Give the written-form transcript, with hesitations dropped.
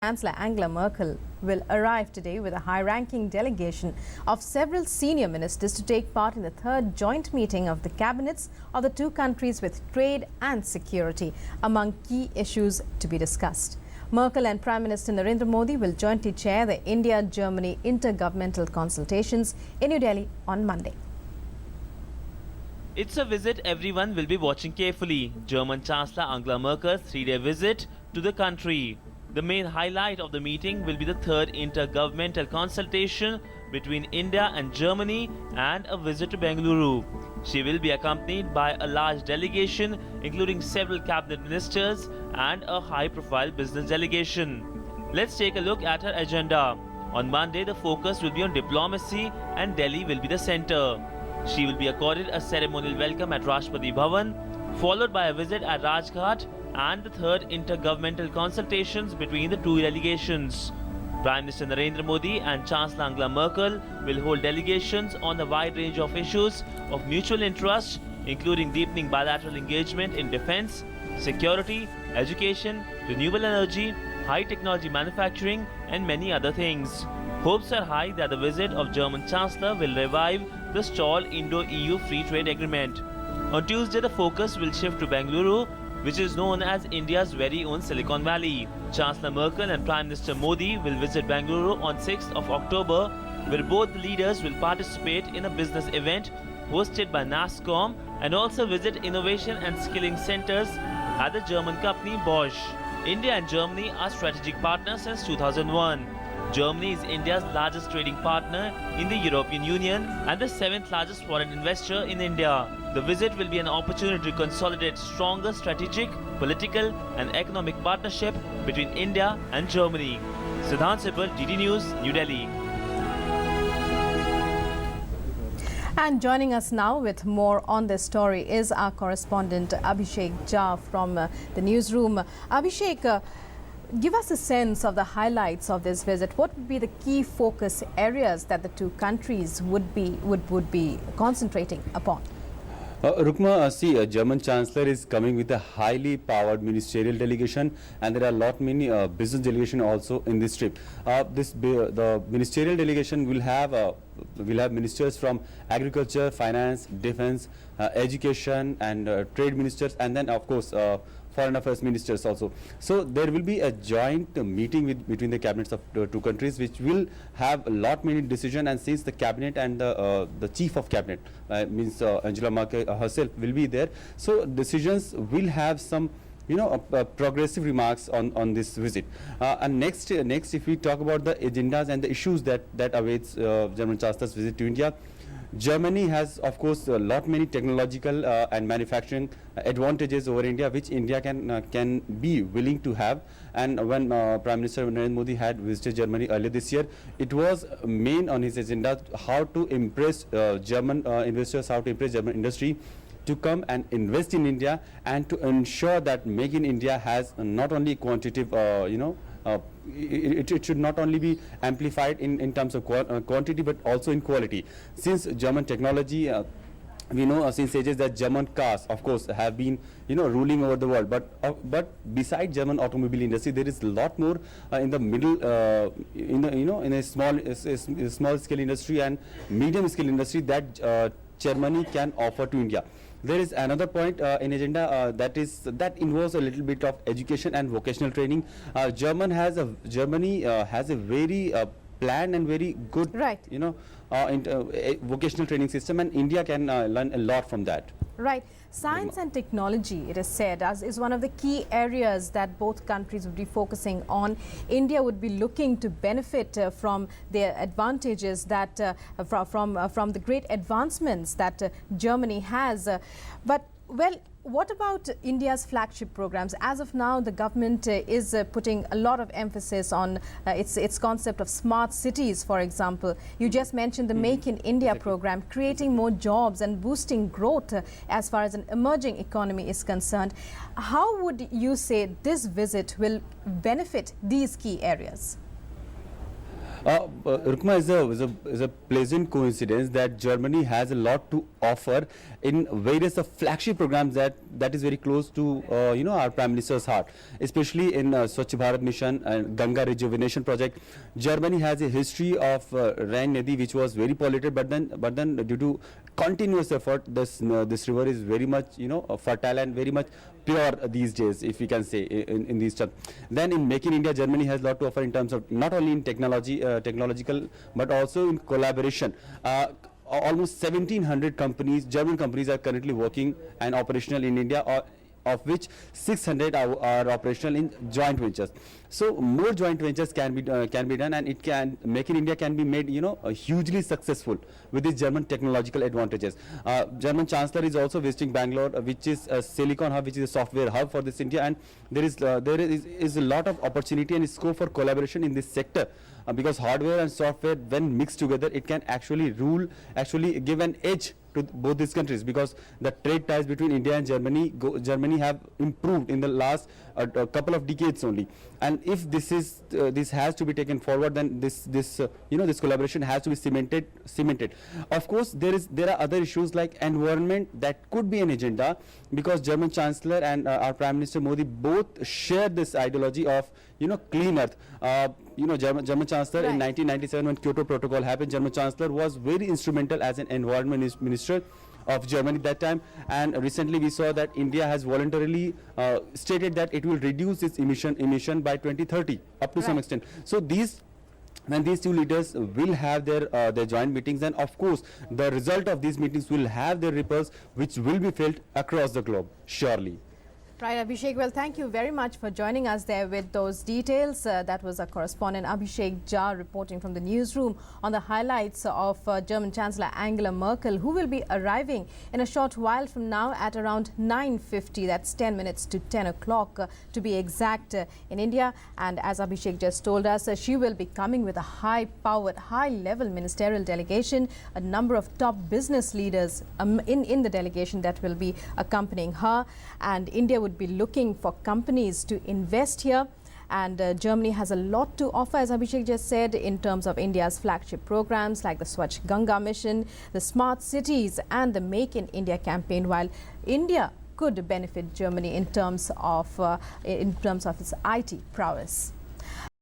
Chancellor Angela Merkel will arrive today with a high-ranking delegation of several senior ministers to take part in the third joint meeting of the cabinets of the two countries with trade and security among key issues to be discussed. Merkel and Prime Minister Narendra Modi will jointly chair the India-Germany intergovernmental consultations in New Delhi on Monday. It's a visit everyone will be watching carefully. German Chancellor Angela Merkel's three-day visit to the country. The main highlight of the meeting will be the third intergovernmental consultation between India and Germany and a visit to Bengaluru. She will be accompanied by a large delegation including several cabinet ministers and a high-profile business delegation. Let's take a look at her agenda. On Monday, the focus will be on diplomacy and Delhi will be the center. She will be accorded a ceremonial welcome at Rashtrapati Bhavan, followed by a visit at Rajghat and the third intergovernmental consultations between the two delegations. Prime Minister Narendra Modi and Chancellor Angela Merkel will hold delegations on a wide range of issues of mutual interest, including deepening bilateral engagement in defense, security, education, renewable energy, high technology manufacturing, and many other things. Hopes are high that the visit of German Chancellor will revive the stalled Indo-EU Free Trade Agreement. On Tuesday, the focus will shift to Bengaluru, which is known as India's very own Silicon Valley. Chancellor Merkel and Prime Minister Modi will visit Bengaluru on 6th of October, where both the leaders will participate in a business event hosted by NASSCOM and also visit innovation and skilling centers at the German company Bosch. India and Germany are strategic partners since 2001. Germany is India's largest trading partner in the European Union and the 7th largest foreign investor in India. The visit will be an opportunity to consolidate stronger strategic, political and economic partnership between India and Germany. Siddhant Sipal, DD News, New Delhi. And joining us now with more on this story is our correspondent Abhishek Jha from the newsroom. Abhishek, give us a sense of the highlights of this visit. What would be the key focus areas that the two countries would be concentrating upon? Rukma, German Chancellor is coming with a highly powered ministerial delegation, and there are many business delegation also in this trip. The ministerial delegation will have ministers from agriculture, finance, defense, education, and trade ministers, and then of course foreign affairs ministers also. So there will be a joint meeting between the cabinets of the two countries, which will have many decisions. And since the cabinet and the chief of cabinet means Angela Merkel herself will be there, so decisions will have some progressive remarks on this visit. And next, if we talk about the agendas and the issues that awaits German Chancellor's visit to India, Germany has, of course, many technological and manufacturing advantages over India, which India can be willing to have. And when Prime Minister Narendra Modi had visited Germany earlier this year, it was main on his agenda how to impress German investors, how to impress German industry to come and invest in India, and to ensure that Make in India has not only quantitative, it should not only be amplified in terms of quantity, but also in quality. Since German technology, we know since ages that German cars, of course, have been ruling over the world. But beside German automobile industry, there is a lot more in the middle, in a small scale industry and medium scale industry that Germany can offer to India. There is another point in agenda that involves a little bit of education and vocational training. Germany has a very planned and very good, vocational training system, and India can learn a lot from that. Right. Science and technology, it is said, is one of the key areas that both countries would be focusing on. India would be looking to benefit from their advantages that from the great advancements that Germany has. But what about India's flagship programs? As of now, the government is putting a lot of emphasis on its concept of smart cities, for example. You just mentioned the Make in India program, creating more jobs and boosting growth as far as an emerging economy is concerned. How would you say this visit will benefit these key areas? Rukma, is a pleasant coincidence that Germany has a lot to offer in various flagship programs that is very close to our Prime Minister's heart, especially in Swachh Bharat Mission and Ganga Rejuvenation Project. Germany has a history of Rhine Nadi, which was very polluted, but then due to continuous effort, this river is very much fertile and very much pure these days, if we can say in these terms. Then in Make in India, Germany has a lot to offer in terms of not only in technological, but also in collaboration. Almost 1,700 companies, German companies, are currently working and operational in India, of which 600 are operational in joint ventures. So more joint ventures can be done, and it can Make in India can be made hugely successful with these German technological advantages. German Chancellor is also visiting Bangalore, which is a silicon hub, which is a software hub for this India, and there is a lot of opportunity and scope for collaboration in this sector. Because hardware and software, when mixed together, it can actually give an edge to both these countries, because the trade ties between India and Germany have improved in the last couple of decades only. And if this has to be taken forward, then this collaboration has to be cemented. Of course, there are other issues like environment that could be an agenda, because German Chancellor and our Prime Minister Modi both share this ideology of clean earth. German Chancellor in 1997, when Kyoto Protocol happened, German Chancellor was very instrumental as an environment minister of Germany that time, and recently we saw that India has voluntarily stated that it will reduce its emission by 2030 up to some extent. So when these two leaders will have their joint meetings, then of course the result of these meetings will have their ripples, which will be felt across the globe, surely. Right, Abhishek. Well, thank you very much for joining us there with those details. That was our correspondent Abhishek Jha reporting from the newsroom on the highlights of German Chancellor Angela Merkel, who will be arriving in a short while from now at around 9:50. That's 10 minutes to 10 o'clock to be exact in India. And as Abhishek just told us, she will be coming with a high-powered, high-level ministerial delegation, a number of top business leaders in the delegation that will be accompanying her. And India would be looking for companies to invest here, and Germany has a lot to offer, as Abhishek just said, in terms of India's flagship programs like the Swachh Ganga mission, the smart cities and the Make in India campaign, while India could benefit Germany in terms of its IT prowess.